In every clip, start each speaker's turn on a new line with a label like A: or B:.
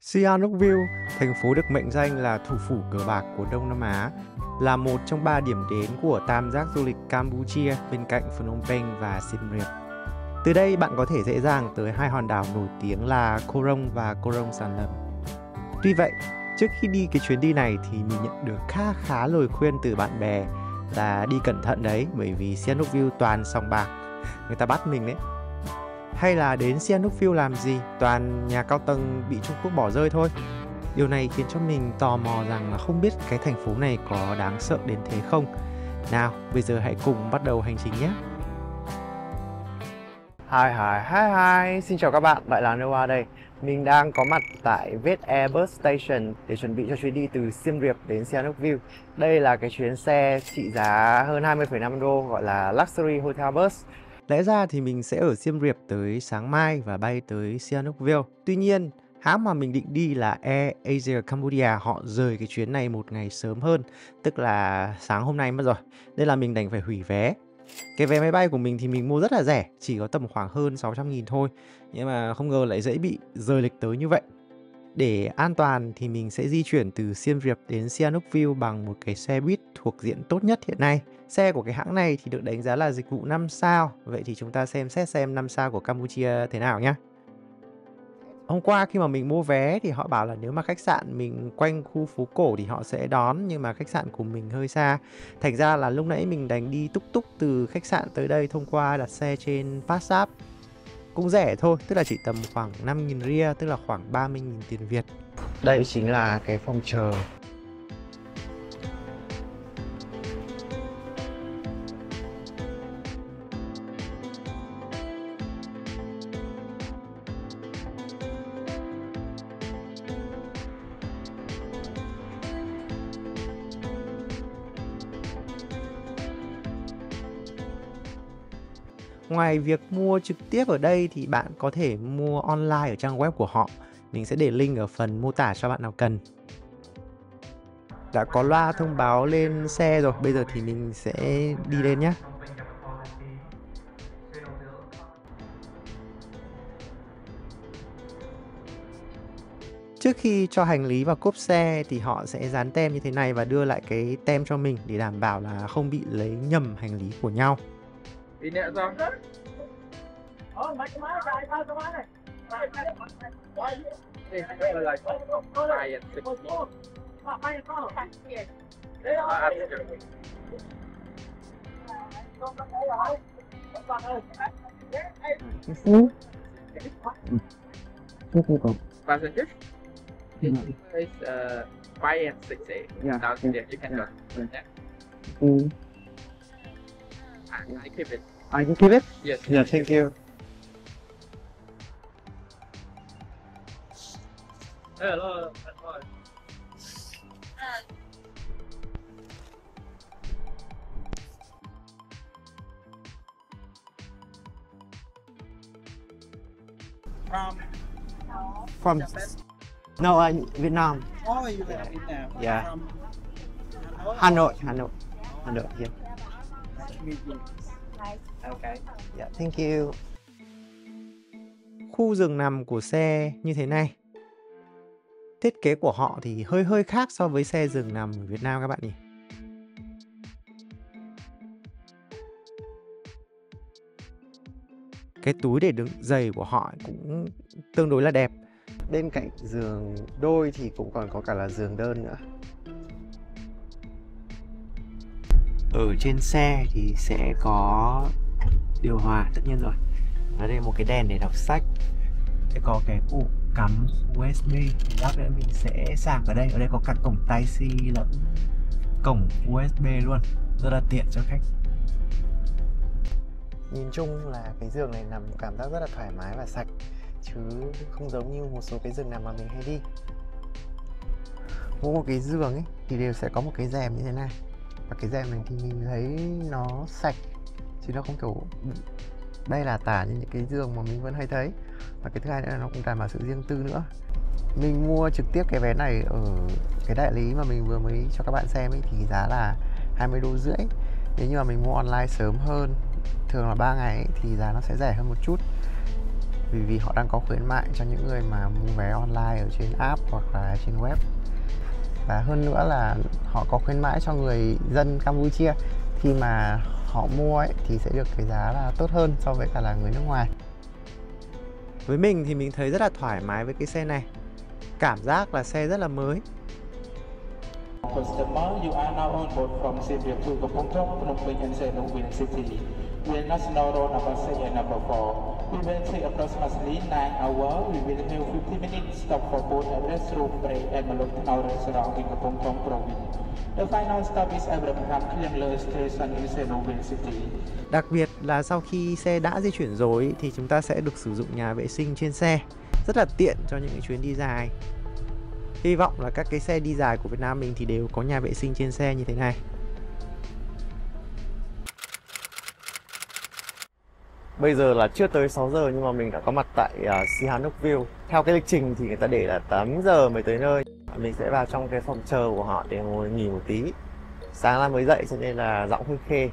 A: Sihanoukville, thành phố được mệnh danh là thủ phủ cờ bạc của Đông Nam Á, là một trong 3 điểm đến của tam giác du lịch Campuchia bên cạnh Phnom Penh và Siem Reap. Từ đây bạn có thể dễ dàng tới hai hòn đảo nổi tiếng là Koh Rong và Koh Rong Sanlam. Tuy vậy, trước khi đi cái chuyến đi này thì mình nhận được khá lời khuyên từ bạn bè là đi cẩn thận đấy, bởi vì Sihanoukville toàn sòng bạc, người ta bắt mình đấy. Hay là đến Sihanoukville làm gì, toàn nhà cao tầng bị Trung Quốc bỏ rơi thôi. Điều này khiến cho mình tò mò rằng là không biết cái thành phố này có đáng sợ đến thế không. Nào, bây giờ hãy cùng bắt đầu hành trình nhé. Hi, xin chào các bạn, lại là Noah đây. Mình đang có mặt tại Vietnam Bus Station để chuẩn bị cho chuyến đi từ Siem Reap đến Sihanoukville. Đây là cái chuyến xe trị giá hơn 20,5 đô gọi là Luxury Hotel Bus. Lẽ ra thì mình sẽ ở Siem Reap tới sáng mai và bay tới Sihanoukville. Tuy nhiên, hãng mà mình định đi là Air Asia Cambodia họ rời cái chuyến này một ngày sớm hơn, tức là sáng hôm nay mất rồi. Nên là mình đành phải hủy vé. Cái vé máy bay của mình thì mình mua rất là rẻ, chỉ có tầm khoảng hơn 600.000 thôi. Nhưng mà không ngờ lại dễ bị rời lịch tới như vậy. Để an toàn thì mình sẽ di chuyển từ Siem Reap đến Sihanoukville bằng một cái xe buýt thuộc diện tốt nhất hiện nay. Xe của cái hãng này thì được đánh giá là dịch vụ 5 sao. Vậy thì chúng ta xem xét xem 5 sao của Campuchia thế nào nhé. Hôm qua khi mà mình mua vé thì họ bảo là nếu mà khách sạn mình quanh khu phố cổ thì họ sẽ đón, nhưng mà khách sạn của mình hơi xa. Thành ra là lúc nãy mình đành đi túc túc từ khách sạn tới đây thông qua đặt xe trên Passapp. Cũng rẻ thôi, tức là chỉ tầm khoảng 5.000 ria, tức là khoảng 30.000 tiền Việt. Đây chính là cái phòng chờ. Ngoài việc mua trực tiếp ở đây thì bạn có thể mua online ở trang web của họ. Mình sẽ để link ở phần mô tả cho bạn nào cần. Đã có loa thông báo lên xe rồi, bây giờ thì mình sẽ đi lên nhé. Trước khi cho hành lý vào cốp xe thì họ sẽ dán tem như thế này và đưa lại cái tem cho mình để đảm bảo là không bị lấy nhầm hành lý của nhau.
B: Passengers? It's 5 and 6A.
C: Yeah.
B: Now
C: Yeah.
B: you can go. Yeah. I keep it.
C: I can keep it?
B: Yes.
C: Yeah, thank you.
B: Hello.
C: From no, Vietnam.
D: Oh, you are in Vietnam.
C: Yeah.
D: From
C: Hanoi. Yeah.
D: Nice to meet you. Okay.
C: Yeah, thank you.
A: Khu giường nằm của xe như thế này. Thiết kế của họ thì hơi khác so với xe giường nằm ở Việt Nam các bạn nhỉ. Cái túi để đựng giày của họ cũng tương đối là đẹp. Bên cạnh giường đôi thì cũng còn có cả là giường đơn nữa. Ở trên xe thì sẽ có điều hòa, tất nhiên rồi. Ở đây một cái đèn để đọc sách. Sẽ có cái ổ cắm USB. Lát nữa mình sẽ sạc ở đây. Ở đây có cả cổng Type-C lẫn cổng USB luôn. Rất là tiện cho khách. Nhìn chung là cái giường này nằm cảm giác rất là thoải mái và sạch, chứ không giống như một số cái giường nằm mà mình hay đi. Mỗi một cái giường ấy thì đều sẽ có một cái rèm như thế này. Và cái rèm này thì mình thấy nó sạch, chứ nó không kiểu đây là tả như những cái giường mà mình vẫn hay thấy. Và cái thứ hai nữa là nó cũng đảm bảo sự riêng tư nữa. Mình mua trực tiếp cái vé này ở cái đại lý mà mình vừa mới cho các bạn xem ấy, thì giá là 20,5 đô. Nếu như mà mình mua online sớm hơn, thường là 3 ngày ấy, thì giá nó sẽ rẻ hơn một chút. vì họ đang có khuyến mại cho những người mà mua vé online ở trên app hoặc là trên web. Và hơn nữa là họ có khuyến mãi cho người dân Campuchia, khi mà họ mua ấy, thì sẽ được cái giá là tốt hơn so với cả là người nước ngoài. Với mình thì mình thấy rất là thoải mái với cái xe này. Cảm giác là xe rất là mới.
E: Customer, you are now on board from Siem Reap to Kampong Thom, Phnom Penh and Sihanouk Village City. We are national road number 6 and number 4. We will take approximately 9 hours. We will have 50 minutes stop for food at restroom break at Maluk Thnao restaurant in Kampong Thom province. The final stop is Abraham Kliangler Station in Sihanouk Village City.
A: Đặc biệt là sau khi xe đã di chuyển rồi thì chúng ta sẽ được sử dụng nhà vệ sinh trên xe. Rất là tiện cho những chuyến đi dài. Hy vọng là các cái xe đi dài của Việt Nam mình thì đều có nhà vệ sinh trên xe như thế này. Bây giờ là chưa tới 6 giờ nhưng mà mình đã có mặt tại Sihanouk View. Theo cái lịch trình thì người ta để là 8 giờ mới tới nơi. Mình sẽ vào trong cái phòng chờ của họ để ngồi nghỉ một tí. Sáng ra mới dậy cho nên là giọng hơi khê.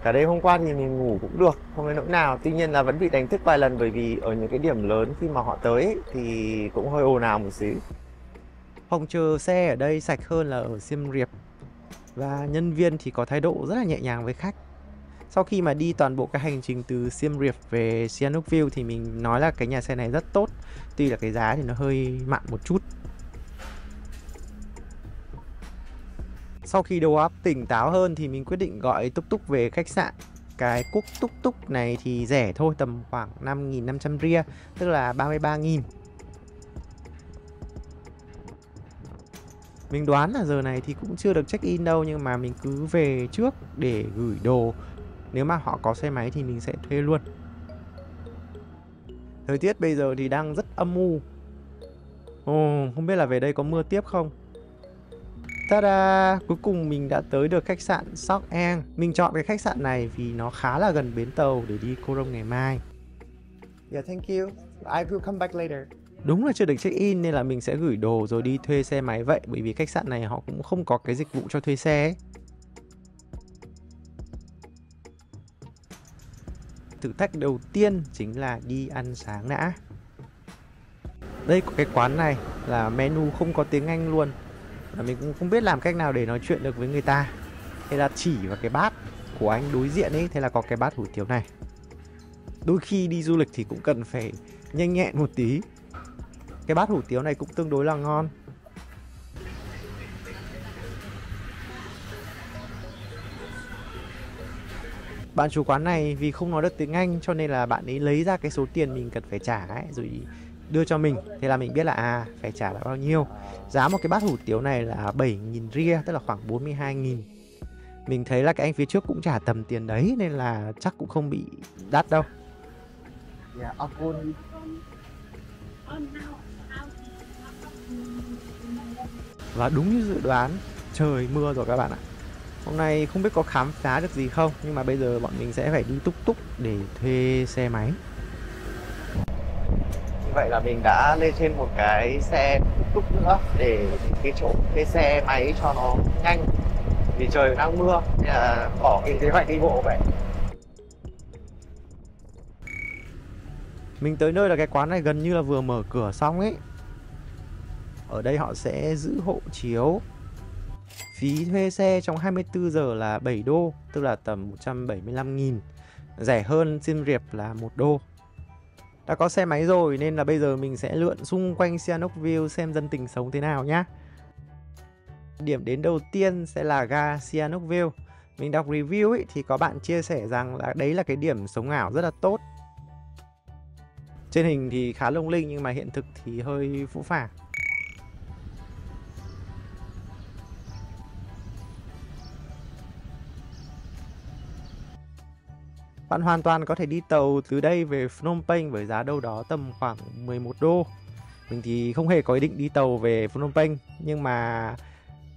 A: Cả đêm hôm qua thì mình ngủ cũng được, không đến nỗi nào. Tuy nhiên là vẫn bị đánh thức vài lần bởi vì ở những cái điểm lớn khi mà họ tới ấy, thì cũng hơi ồn ào một xíu. Phòng chờ xe ở đây sạch hơn là ở Siem Reap. Và nhân viên thì có thái độ rất là nhẹ nhàng với khách. Sau khi mà đi toàn bộ cái hành trình từ Siem Reap về Sihanouk View thì mình nói là cái nhà xe này rất tốt. Tuy là cái giá thì nó hơi mặn một chút. Sau khi đầu óc tỉnh táo hơn thì mình quyết định gọi túc túc về khách sạn. Cái cúc túc túc này thì rẻ thôi, tầm khoảng 5.500 ria, tức là 33.000. Mình đoán là giờ này thì cũng chưa được check in đâu, nhưng mà mình cứ về trước để gửi đồ. Nếu mà họ có xe máy thì mình sẽ thuê luôn. Thời tiết bây giờ thì đang rất âm u. Không biết là về đây có mưa tiếp không? Ta-da! Cuối cùng mình đã tới được khách sạn Sok Ang. Mình chọn cái khách sạn này vì nó khá là gần bến tàu để đi Koh Rong ngày mai.
C: Yeah, thank you. I will come back later.
A: Đúng là chưa được check in nên là mình sẽ gửi đồ rồi đi thuê xe máy vậy. Bởi vì khách sạn này họ cũng không có cái dịch vụ cho thuê xe ấy. Thử thách đầu tiên chính là đi ăn sáng đã. Đây có cái quán này là menu không có tiếng Anh luôn. Và mình cũng không biết làm cách nào để nói chuyện được với người ta. Thế là chỉ vào cái bát của anh đối diện ấy. Thế là có cái bát hủ tiếu này. Đôi khi đi du lịch thì cũng cần phải nhanh nhẹn một tí. Cái bát hủ tiếu này cũng tương đối là ngon. Bạn chủ quán này vì không nói được tiếng Anh cho nên là bạn ấy lấy ra cái số tiền mình cần phải trả ấy, rồi đưa cho mình. Thế là mình biết là phải trả là bao nhiêu. Giá một cái bát hủ tiếu này là 7.000 ria, tức là khoảng 42.000. Mình thấy là cái anh phía trước cũng trả tầm tiền đấy nên là chắc cũng không bị đắt đâu.
C: Yeah,
A: Và đúng như dự đoán, trời mưa rồi các bạn ạ. Hôm nay không biết có khám phá được gì không, nhưng mà bây giờ bọn mình sẽ phải đi túc túc để thuê xe máy. Như vậy là mình đã lên trên một cái xe túc túc nữa để cái chỗ cái xe máy cho nó nhanh. Vì trời đang mưa nên là bỏ cái kế hoạch đi bộ vậy. Mình tới nơi là cái quán này gần như là vừa mở cửa xong ấy. Ở đây họ sẽ giữ hộ chiếu. Phí thuê xe trong 24 giờ là 7 đô, tức là tầm 175.000. Rẻ hơn Siem Reap là 1 đô. Đã có xe máy rồi nên là bây giờ mình sẽ lượn xung quanh Sihanouk View xem dân tình sống thế nào nhá. Điểm đến đầu tiên sẽ là ga Sihanouk View. Mình đọc review ấy, thì có bạn chia sẻ rằng là đấy là cái điểm sống ảo rất là tốt. Trên hình thì khá lung linh nhưng mà hiện thực thì hơi phũ phàng. Bạn hoàn toàn có thể đi tàu từ đây về Phnom Penh với giá đâu đó tầm khoảng 11 đô. Mình thì không hề có ý định đi tàu về Phnom Penh, nhưng mà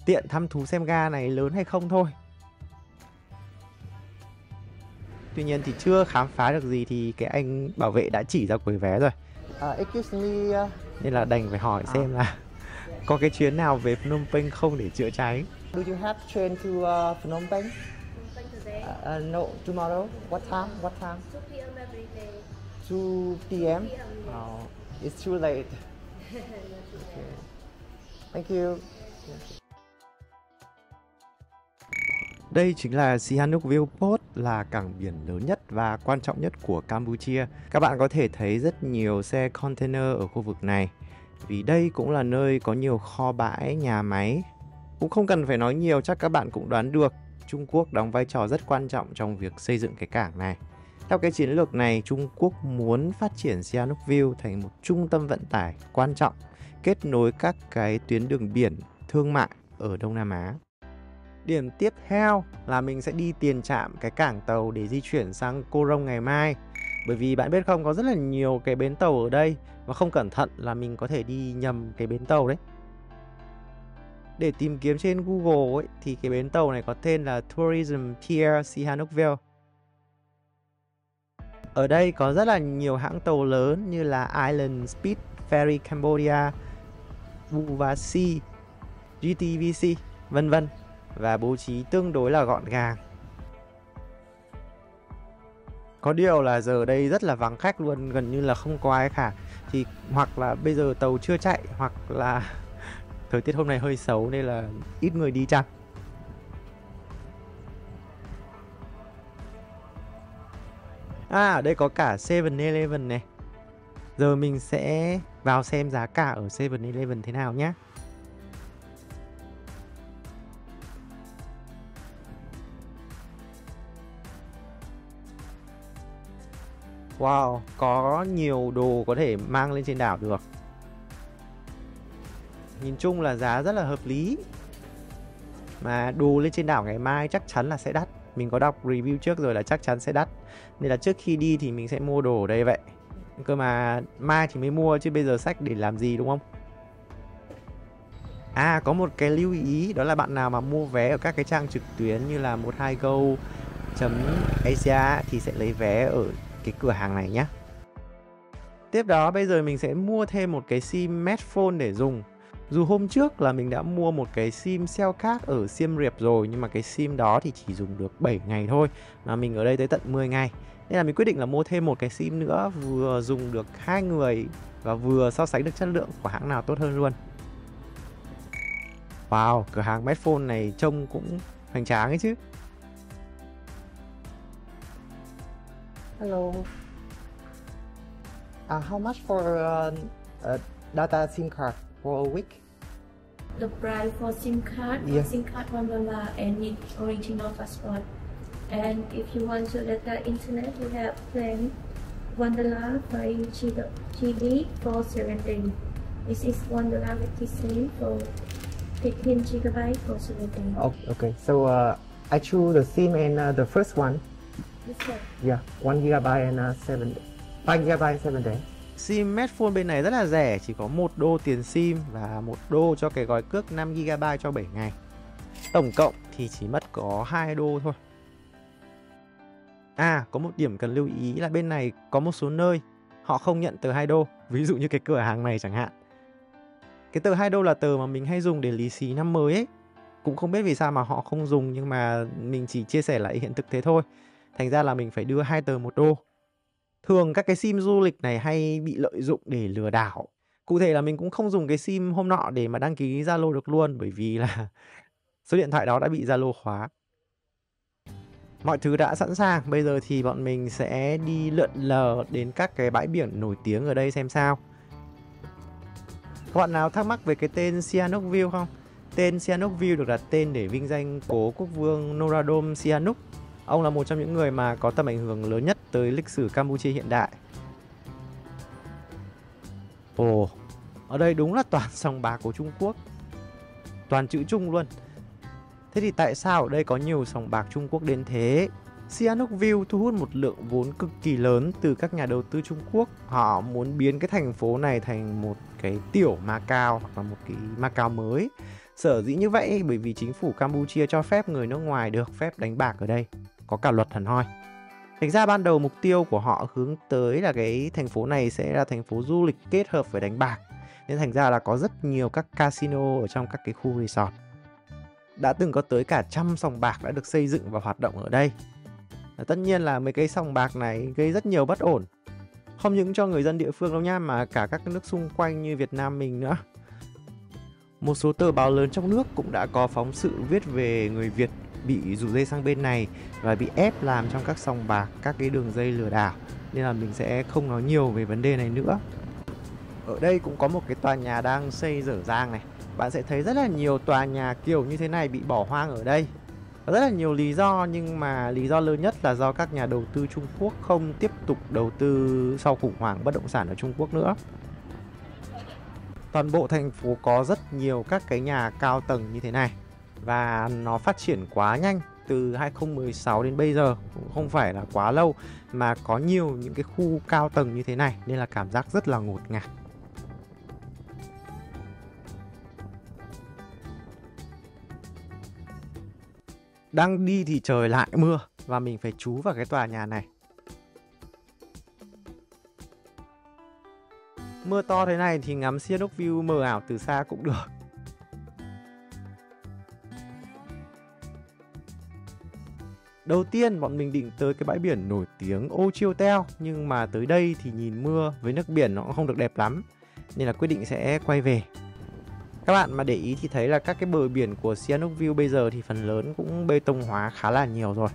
A: tiện thăm thú xem ga này lớn hay không thôi. Tuy nhiên thì chưa khám phá được gì thì cái anh bảo vệ đã chỉ ra quầy vé rồi.
C: Excuse me.
A: Nên là đành phải hỏi xem là có cái chuyến nào về Phnom Penh không để chữa cháy.
C: Do you have train to Phnom Penh?
F: Today,
C: No, tomorrow. What time? What time?
F: 2 p.m. every day.
C: 2 p.m. Oh, it's too late. Okay. Thank you.
A: Đây chính là Sihanouk View Port, là cảng biển lớn nhất và quan trọng nhất của Campuchia. Các bạn có thể thấy rất nhiều xe container ở khu vực này, vì đây cũng là nơi có nhiều kho bãi, nhà máy. Cũng không cần phải nói nhiều, chắc các bạn cũng đoán được, Trung Quốc đóng vai trò rất quan trọng trong việc xây dựng cái cảng này. Theo cái chiến lược này, Trung Quốc muốn phát triển Sihanouk View thành một trung tâm vận tải quan trọng, kết nối các cái tuyến đường biển thương mại ở Đông Nam Á. Điểm tiếp theo là mình sẽ đi tiền trạm cái cảng tàu để di chuyển sang Koh Rong ngày mai. Bởi vì bạn biết không, có rất là nhiều cái bến tàu ở đây và không cẩn thận là mình có thể đi nhầm cái bến tàu đấy. Để tìm kiếm trên Google ấy, thì cái bến tàu này có tên là Tourism Pier Sihanouk View. Ở đây có rất là nhiều hãng tàu lớn như là Island Speed Ferry Cambodia, Buvasi, GTVC, vân vân, và bố trí tương đối là gọn gàng. Có điều là giờ đây rất là vắng khách luôn, gần như là không có ai cả. Thì hoặc là bây giờ tàu chưa chạy, hoặc là thời tiết hôm nay hơi xấu nên là ít người đi chăng. À, ở đây có cả 7-Eleven này. Giờ mình sẽ vào xem giá cả ở 7-Eleven thế nào nhé. Wow, có nhiều đồ có thể mang lên trên đảo được. Nhìn chung là giá rất là hợp lý. Mà đồ lên trên đảo ngày mai chắc chắn là sẽ đắt. Mình có đọc review trước rồi là chắc chắn sẽ đắt. Nên là trước khi đi thì mình sẽ mua đồ ở đây vậy. Cơ mà mai thì mới mua chứ bây giờ xách để làm gì, đúng không? À, có một cái lưu ý, đó là bạn nào mà mua vé ở các cái trang trực tuyến như là 12go.asia thì sẽ lấy vé ở cái cửa hàng này nhé. Tiếp đó bây giờ mình sẽ mua thêm một cái sim Medphone để dùng. Dù hôm trước là mình đã mua một cái sim Cellcard ở Siem Reap rồi, nhưng mà cái sim đó thì chỉ dùng được 7 ngày thôi, mà mình ở đây tới tận 10 ngày. Nên là mình quyết định là mua thêm một cái sim nữa, vừa dùng được 2 người và vừa so sánh được chất lượng của hãng nào tốt hơn luôn. Wow, cửa hàng Medphone này trông cũng hoành tráng ấy chứ.
C: Hello. How much for data SIM card for a week?
F: The price for SIM card,
C: Yeah.
F: SIM card $1 and need original passport. And if you want to data internet, we have plan $1 5 GB for 7 days. This is $1.50 for 15 GB for 7 days.
C: Oh, okay. So I choose the SIM and the first one.
F: This one.
C: Yeah, 1 GB and 5 GB 7 days.
A: Sim Medphone bên này rất là rẻ, chỉ có $1 tiền sim và $1 cho cái gói cước 5 GB cho 7 ngày. Tổng cộng thì chỉ mất có $2 thôi. À, có một điểm cần lưu ý là bên này có một số nơi họ không nhận tờ $2, ví dụ như cái cửa hàng này chẳng hạn. Cái tờ $2 là tờ mà mình hay dùng để lì xì năm mới ấy. Cũng không biết vì sao mà họ không dùng, nhưng mà mình chỉ chia sẻ lại hiện thực thế thôi. Thành ra là mình phải đưa 2 tờ $1. Thường các cái sim du lịch này hay bị lợi dụng để lừa đảo. Cụ thể là mình cũng không dùng cái sim hôm nọ để mà đăng ký Zalo được luôn, bởi vì là số điện thoại đó đã bị Zalo khóa. Mọi thứ đã sẵn sàng, bây giờ thì bọn mình sẽ đi lượn lờ đến các cái bãi biển nổi tiếng ở đây xem sao. Các bạn nào thắc mắc về cái tên Sihanouk View không? Tên Sihanouk View được đặt tên để vinh danh cố quốc vương Norodom Sihanouk. Ông là một trong những người mà có tầm ảnh hưởng lớn nhất tới lịch sử Campuchia hiện đại. Ồ, ở đây đúng là toàn sòng bạc của Trung Quốc. Toàn chữ Trung luôn. Thế thì tại sao ở đây có nhiều sòng bạc Trung Quốc đến thế? Sihanouk View thu hút một lượng vốn cực kỳ lớn từ các nhà đầu tư Trung Quốc. Họ muốn biến cái thành phố này thành một cái tiểu Macau hoặc là một cái Macau mới. Sở dĩ như vậy bởi vì chính phủ Campuchia cho phép người nước ngoài được phép đánh bạc ở đây. Có cả luật hẳn hoi. Thành ra ban đầu mục tiêu của họ hướng tới là cái thành phố này sẽ là thành phố du lịch kết hợp với đánh bạc. Nên thành ra là có rất nhiều các casino ở trong các cái khu resort. Đã từng có tới cả 100 sòng bạc đã được xây dựng và hoạt động ở đây. Tất nhiên là mấy cái sòng bạc này gây rất nhiều bất ổn. Không những cho người dân địa phương đâu nha, mà cả các nước xung quanh như Việt Nam mình nữa. Một số tờ báo lớn trong nước cũng đã có phóng sự viết về người Việt bị rủ dê sang bên này và bị ép làm trong các sòng bạc, các cái đường dây lừa đảo. Nên là mình sẽ không nói nhiều về vấn đề này nữa. Ở đây cũng có một cái tòa nhà đang xây dở dang này. Bạn sẽ thấy rất là nhiều tòa nhà kiểu như thế này bị bỏ hoang ở đây. Có rất là nhiều lý do, nhưng mà lý do lớn nhất là do các nhà đầu tư Trung Quốc không tiếp tục đầu tư sau khủng hoảng bất động sản ở Trung Quốc nữa. Toàn bộ thành phố có rất nhiều các cái nhà cao tầng như thế này. Và nó phát triển quá nhanh. Từ 2016 đến bây giờ cũng không phải là quá lâu, mà có nhiều những cái khu cao tầng như thế này, nên là cảm giác rất là ngột ngạt. Đang đi thì trời lại mưa và mình phải trú vào cái tòa nhà này. Mưa to thế này thì ngắm Sihanouk View mờ ảo từ xa cũng được. Đầu tiên bọn mình định tới cái bãi biển nổi tiếng Ô Chiêu Teo, nhưng mà tới đây thì nhìn mưa với nước biển nó cũng không được đẹp lắm, nên là quyết định sẽ quay về. Các bạn mà để ý thì thấy là các cái bờ biển của Sihanouk View bây giờ thì phần lớn cũng bê tông hóa khá là nhiều rồi.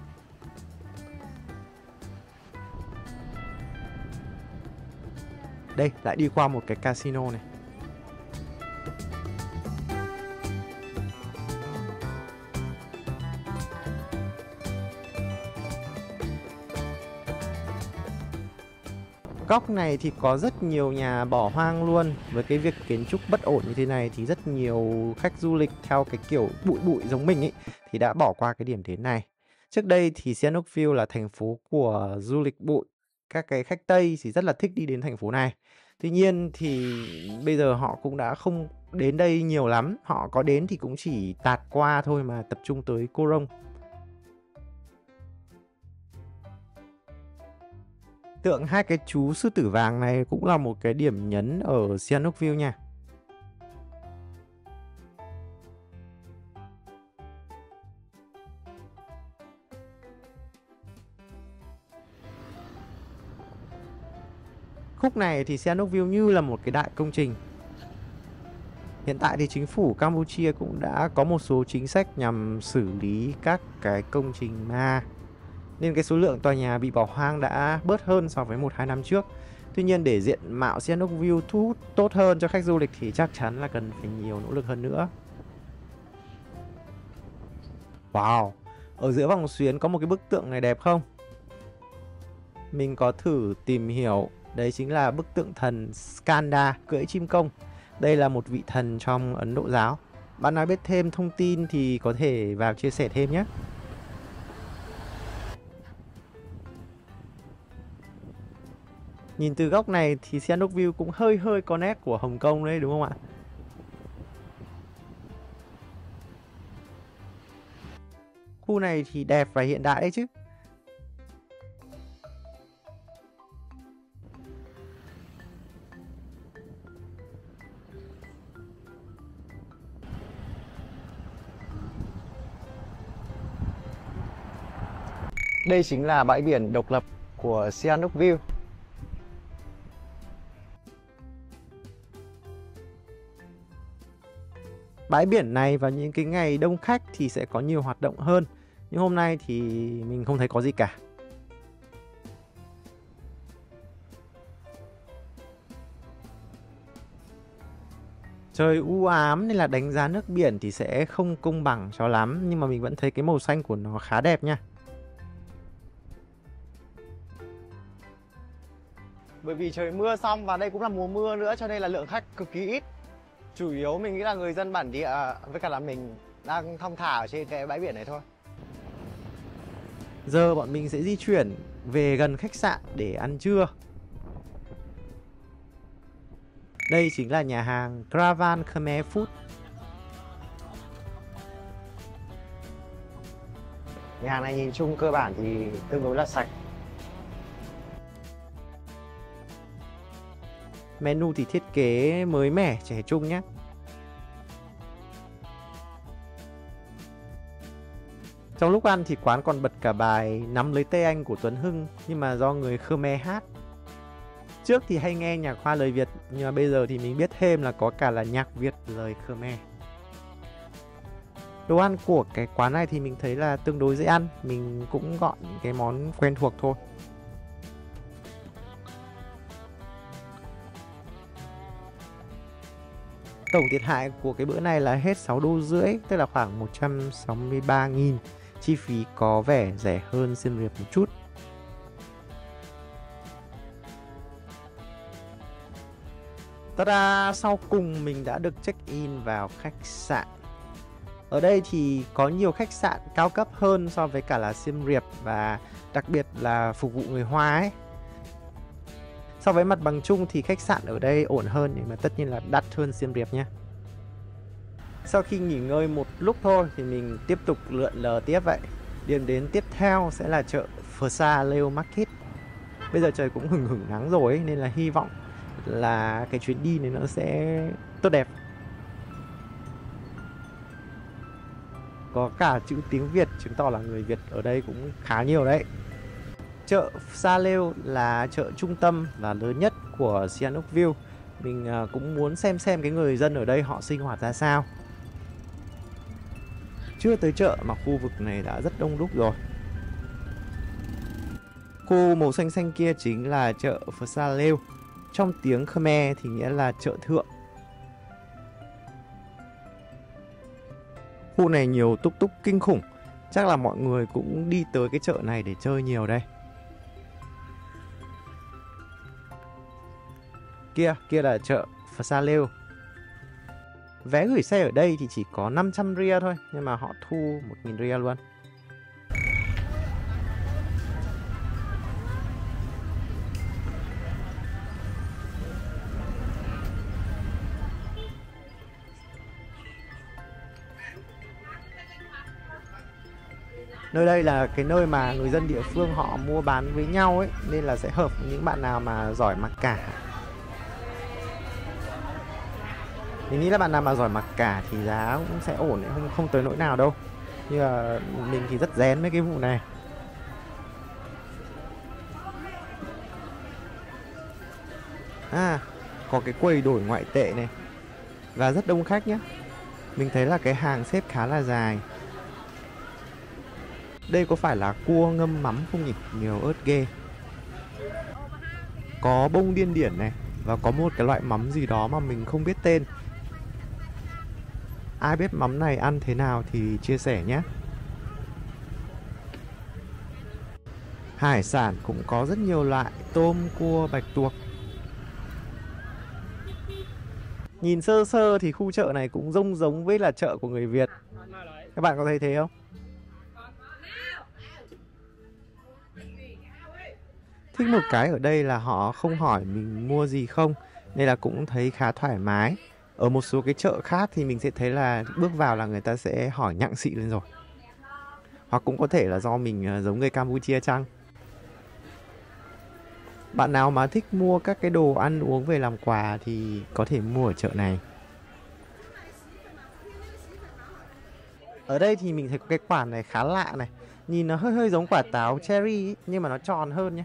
A: Đây, lại đi qua một cái casino này. Góc này thì có rất nhiều nhà bỏ hoang luôn. Với cái việc kiến trúc bất ổn như thế này thì rất nhiều khách du lịch theo cái kiểu bụi bụi giống mình ấy thì đã bỏ qua cái điểm đến này. Trước đây thì Sihanouk View là thành phố của du lịch bụi. Các cái khách Tây thì rất là thích đi đến thành phố này. Tuy nhiên thì bây giờ họ cũng đã không đến đây nhiều lắm. Họ có đến thì cũng chỉ tạt qua thôi, mà tập trung tới Koh Rong. Tượng hai cái chú sư tử vàng này cũng là một cái điểm nhấn ở Sihanouk View nha. Khúc này thì Sihanouk View như là một cái đại công trình. Hiện tại thì chính phủ Campuchia cũng đã có một số chính sách nhằm xử lý các cái công trình ma, nên cái số lượng tòa nhà bị bỏ hoang đã bớt hơn so với 1-2 năm trước. Tuy nhiên để diện mạo Sihanouk View thu hút tốt hơn cho khách du lịch thì chắc chắn là cần phải nhiều nỗ lực hơn nữa. Wow, ở giữa vòng xuyến có một cái bức tượng này đẹp không? Mình có thử tìm hiểu, đấy chính là bức tượng thần Skanda cưỡi chim công. Đây là một vị thần trong Ấn Độ giáo. Bạn nào biết thêm thông tin thì có thể vào chia sẻ thêm nhé. Nhìn từ góc này thì Sihanouk View cũng hơi có nét của Hồng Kông đấy, đúng không ạ? Khu này thì đẹp và hiện đại đấy chứ. Đây chính là bãi biển độc lập của Sihanouk View. Bãi biển này vào những cái ngày đông khách thì sẽ có nhiều hoạt động hơn. Nhưng hôm nay thì mình không thấy có gì cả. Trời u ám nên là đánh giá nước biển thì sẽ không công bằng cho lắm. Nhưng mà mình vẫn thấy cái màu xanh của nó khá đẹp nha. Bởi vì trời mưa xong và đây cũng là mùa mưa nữa cho nên là lượng khách cực kỳ ít. Chủ yếu mình nghĩ là người dân bản địa với cả là mình đang thong thả ở trên cái bãi biển này thôi. Giờ bọn mình sẽ di chuyển về gần khách sạn để ăn trưa. Đây chính là nhà hàng Caravan Khmer Food. Nhà hàng này nhìn chung cơ bản thì tương đối là sạch. Menu thì thiết kế mới mẻ, trẻ trung nhé. Trong lúc ăn thì quán còn bật cả bài Nắm lấy tay anh của Tuấn Hưng, nhưng mà do người Khmer hát. Trước thì hay nghe nhạc Hoa lời Việt, nhưng mà bây giờ thì mình biết thêm là có cả là nhạc Việt lời Khmer. Đồ ăn của cái quán này thì mình thấy là tương đối dễ ăn, mình cũng gọi những cái món quen thuộc thôi. Tổng thiệt hại của cái bữa này là hết 6,5 đô, tức là khoảng 163.000. Chi phí có vẻ rẻ hơn Siem Reap một chút. Ta-da! Sau cùng mình đã được check-in vào khách sạn. Ở đây thì có nhiều khách sạn cao cấp hơn so với cả là Siem Reap, và đặc biệt là phục vụ người Hoa ấy. So với mặt bằng chung thì khách sạn ở đây ổn hơn, nhưng mà tất nhiên là đắt hơn Siem Reap nhé. Sau khi nghỉ ngơi một lúc thôi thì mình tiếp tục lượn lờ tiếp vậy. Điểm đến tiếp theo sẽ là chợ Phở Sa Leo Market. Bây giờ trời cũng hừng hừng nắng rồi ấy, nên là hy vọng là cái chuyến đi này nó sẽ tốt đẹp. Có cả chữ tiếng Việt, chứng tỏ là người Việt ở đây cũng khá nhiều đấy. Chợ Sa Leo là chợ trung tâm và lớn nhất của Sihanouk View. Mình cũng muốn xem cái người dân ở đây họ sinh hoạt ra sao. Chưa tới chợ mà khu vực này đã rất đông đúc rồi. Khu màu xanh xanh kia chính là chợ Phở Sa Leo. Trong tiếng Khmer thì nghĩa là chợ thượng. Khu này nhiều túc túc kinh khủng. Chắc là mọi người cũng đi tới cái chợ này để chơi nhiều đây. Kia là chợ Phở Sa Leo. Vé gửi xe ở đây thì chỉ có 500 ria thôi, nhưng mà họ thu 1.000 ria luôn. Nơi đây là cái nơi mà người dân địa phương họ mua bán với nhau ấy, nên là sẽ hợp với những bạn nào mà giỏi mặc cả. Mình nghĩ là bạn nào mà giỏi mặc cả thì giá cũng sẽ ổn, không tới nỗi nào đâu. Nhưng mà mình thì rất rén mấy cái vụ này. Có cái quầy đổi ngoại tệ này. Và rất đông khách nhé. Mình thấy là cái hàng xếp khá là dài. Đây có phải là cua ngâm mắm không nhỉ? Nhiều ớt ghê. Có bông điên điển này. Và có một cái loại mắm gì đó mà mình không biết tên. Ai biết mắm này ăn thế nào thì chia sẻ nhé. Hải sản cũng có rất nhiều loại. Tôm, cua, bạch tuộc. Nhìn sơ sơ thì khu chợ này cũng giống với là chợ của người Việt. Các bạn có thấy thế không? Thích một cái ở đây là họ không hỏi mình mua gì không, nên là cũng thấy khá thoải mái. Ở một số cái chợ khác thì mình sẽ thấy là bước vào là người ta sẽ hỏi nhặng xị lên rồi. Hoặc cũng có thể là do mình giống người Campuchia chăng. Bạn nào mà thích mua các cái đồ ăn uống về làm quà thì có thể mua ở chợ này. Ở đây thì mình thấy có cái quả này khá lạ này. Nhìn nó hơi giống quả táo cherry ấy, nhưng mà nó tròn hơn nhé.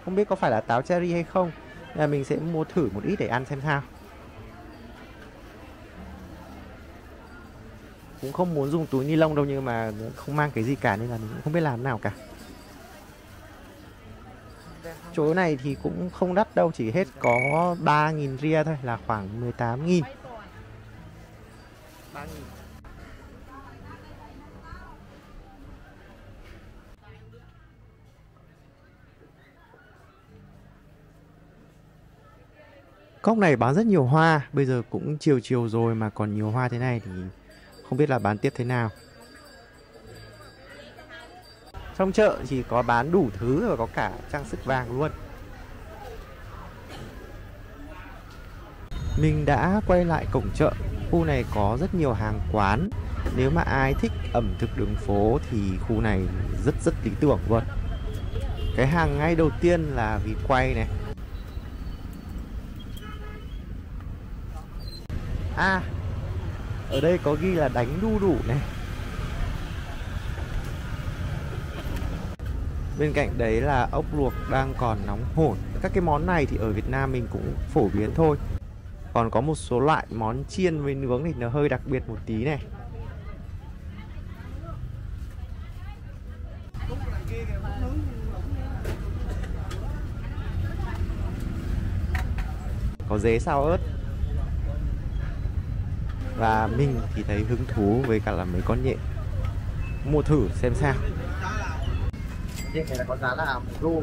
A: Không biết có phải là táo cherry hay không. Nên là mình sẽ mua thử một ít để ăn xem sao. Cũng không muốn dùng túi ni lông đâu, nhưng mà không mang cái gì cả nên là mình cũng không biết làm nào cả. Chỗ này thì cũng không đắt đâu, chỉ hết có 3.000 ria thôi, là khoảng 18.000. 3.000. Góc này bán rất nhiều hoa. Bây giờ cũng chiều rồi mà còn nhiều hoa thế này thì không biết là bán tiếp thế nào. Trong chợ chỉ có bán đủ thứ và có cả trang sức vàng luôn. Mình đã quay lại cổng chợ. Khu này có rất nhiều hàng quán. Nếu mà ai thích ẩm thực đường phố thì khu này rất lý tưởng luôn. Cái hàng ngay đầu tiên là vịt quay này. Ở đây có ghi là đánh đu đủ này. Bên cạnh đấy là ốc luộc đang còn nóng hổi. Các cái món này thì ở Việt Nam mình cũng phổ biến thôi. Còn có một số loại món chiên với nướng thì nó hơi đặc biệt một tí này. Có dế xào ớt. Và mình thì thấy hứng thú với cả là mấy con nhện. Mua thử xem sao. Nhện này là có giá là 1 đô.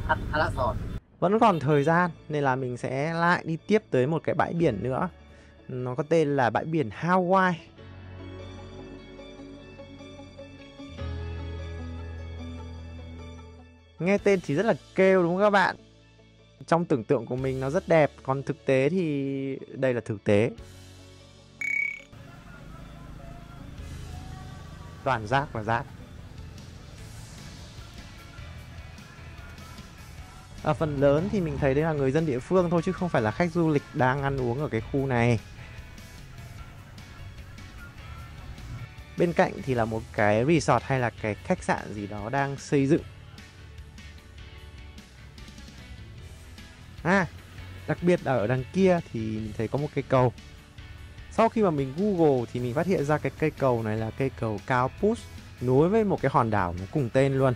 A: Ăn khá là giòn. Vẫn còn thời gian nên là mình sẽ lại đi tiếp tới một cái bãi biển nữa. Nó có tên là bãi biển Hawaii. Nghe tên thì rất là kêu đúng không các bạn? Trong tưởng tượng của mình nó rất đẹp, còn thực tế thì đây là thực tế. Toàn rác và rác. Phần lớn thì mình thấy đấy là người dân địa phương thôi chứ không phải là khách du lịch đang ăn uống ở cái khu này. Bên cạnh thì là một cái resort hay là cái khách sạn gì đó đang xây dựng. Đặc biệt là ở đằng kia thì mình thấy có một cây cầu. Sau khi mà mình Google thì mình phát hiện ra cái cây cầu này là cây cầu Cao Push, nối với một cái hòn đảo nó cùng tên luôn.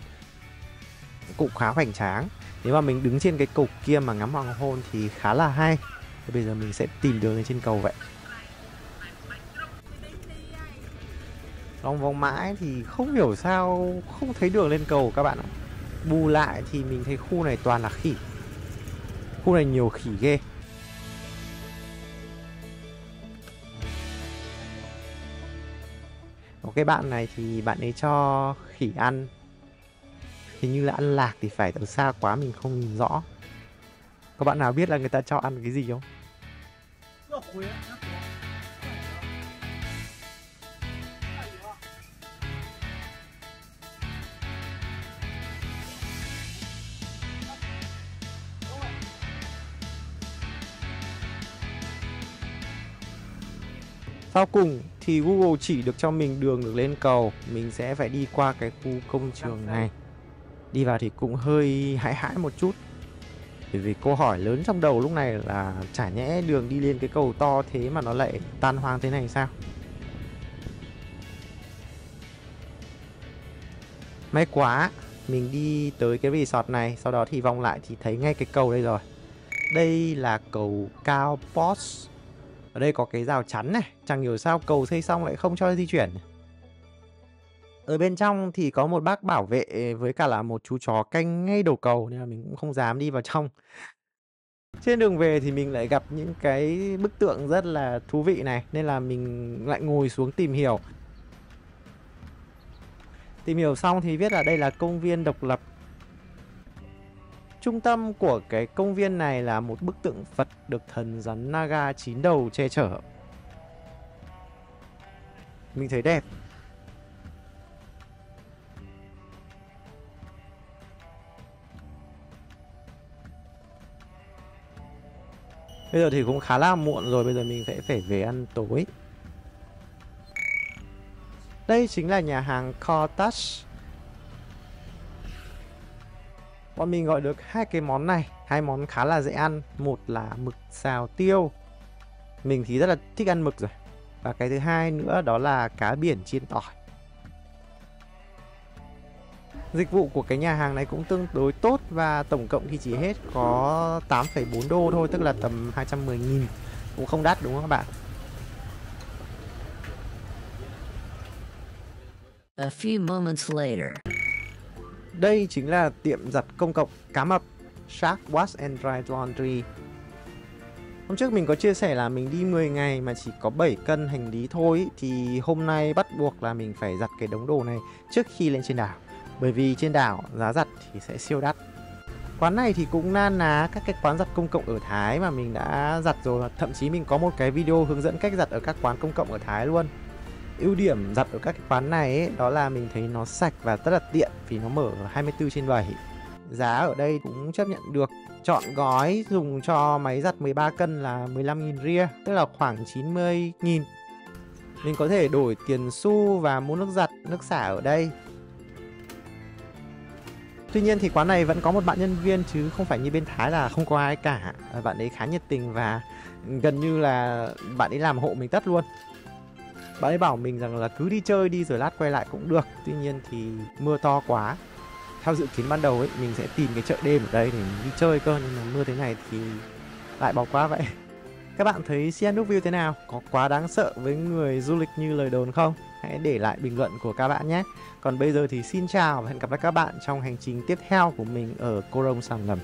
A: Cũng khá hoành tráng. Nếu mà mình đứng trên cái cầu kia mà ngắm hoàng hôn thì khá là hay. Thì bây giờ mình sẽ tìm đường lên trên cầu vậy. Lòng vòng mãi thì không hiểu sao không thấy đường lên cầu các bạn ạ. Bù lại thì mình thấy khu này toàn là khỉ. Khu này nhiều khỉ ghê. Có cái bạn này thì bạn ấy cho khỉ ăn. Hình như là ăn lạc thì phải, từ xa quá mình không nhìn rõ. Có bạn nào biết là người ta cho ăn cái gì không? Sau cùng thì Google chỉ được cho mình đường được lên cầu. Mình sẽ phải đi qua cái khu công trường này. Đi vào thì cũng hơi hãi một chút. Bởi vì câu hỏi lớn trong đầu lúc này là chả nhẽ đường đi lên cái cầu to thế mà nó lại tan hoang thế này sao? May quá, mình đi tới cái resort này, sau đó thì vòng lại thì thấy ngay cái cầu đây rồi. Đây là cầu Cao Push. Ở đây có cái rào chắn này, chẳng hiểu sao cầu xây xong lại không cho di chuyển. Ở bên trong thì có một bác bảo vệ với cả là một chú chó canh ngay đầu cầu nên là mình cũng không dám đi vào trong. Trên đường về thì mình lại gặp những cái bức tượng rất là thú vị này nên là mình lại ngồi xuống tìm hiểu. Tìm hiểu xong thì viết là đây là công viên độc lập. Trung tâm của cái công viên này là một bức tượng Phật được thần rắn Naga 9 đầu che chở. Mình thấy đẹp. Bây giờ thì cũng khá là muộn rồi, bây giờ mình sẽ phải về ăn tối. Đây chính là nhà hàng Cottage. Bọn mình gọi được hai cái món này, hai món khá là dễ ăn. Một là mực xào tiêu. Mình thì rất là thích ăn mực rồi. Và cái thứ hai nữa đó là cá biển chiên tỏi. Dịch vụ của cái nhà hàng này cũng tương đối tốt và tổng cộng thì chỉ hết có 8,4 đô thôi, tức là tầm 210.000. Cũng không đắt đúng không các bạn?
G: A few moments later.
A: Đây chính là tiệm giặt công cộng cá mập Shark Wash and Dry Laundry. Hôm trước mình có chia sẻ là mình đi 10 ngày mà chỉ có 7 cân hành lý thôi. Thì hôm nay bắt buộc là mình phải giặt cái đống đồ này trước khi lên trên đảo. Bởi vì trên đảo giá giặt thì sẽ siêu đắt. Quán này thì cũng na ná các cái quán giặt công cộng ở Thái mà mình đã giặt rồi. Thậm chí mình có một cái video hướng dẫn cách giặt ở các quán công cộng ở Thái luôn. Ưu điểm giặt ở các cái quán này ấy, đó là mình thấy nó sạch và rất là tiện vì nó mở 24/7. Giá ở đây cũng chấp nhận được. Chọn gói dùng cho máy giặt 13 cân là 15.000 ria, tức là khoảng 90.000. Mình có thể đổi tiền xu và mua nước giặt, nước xả ở đây. Tuy nhiên thì quán này vẫn có một bạn nhân viên chứ không phải như bên Thái là không có ai cả. Bạn ấy khá nhiệt tình và gần như là bạn ấy làm hộ mình tất luôn. Bạn ấy bảo mình rằng là cứ đi chơi đi rồi lát quay lại cũng được. Tuy nhiên thì mưa to quá. Theo dự kiến ban đầu ấy, mình sẽ tìm cái chợ đêm ở đây để mình đi chơi cơ, nhưng mà mưa thế này thì lại bỏ qua vậy. Các bạn thấy Sihanouk View thế nào? Có quá đáng sợ với người du lịch như lời đồn không? Hãy để lại bình luận của các bạn nhé. Còn bây giờ thì xin chào và hẹn gặp lại các bạn trong hành trình tiếp theo của mình ở Koh Rong Sanlam.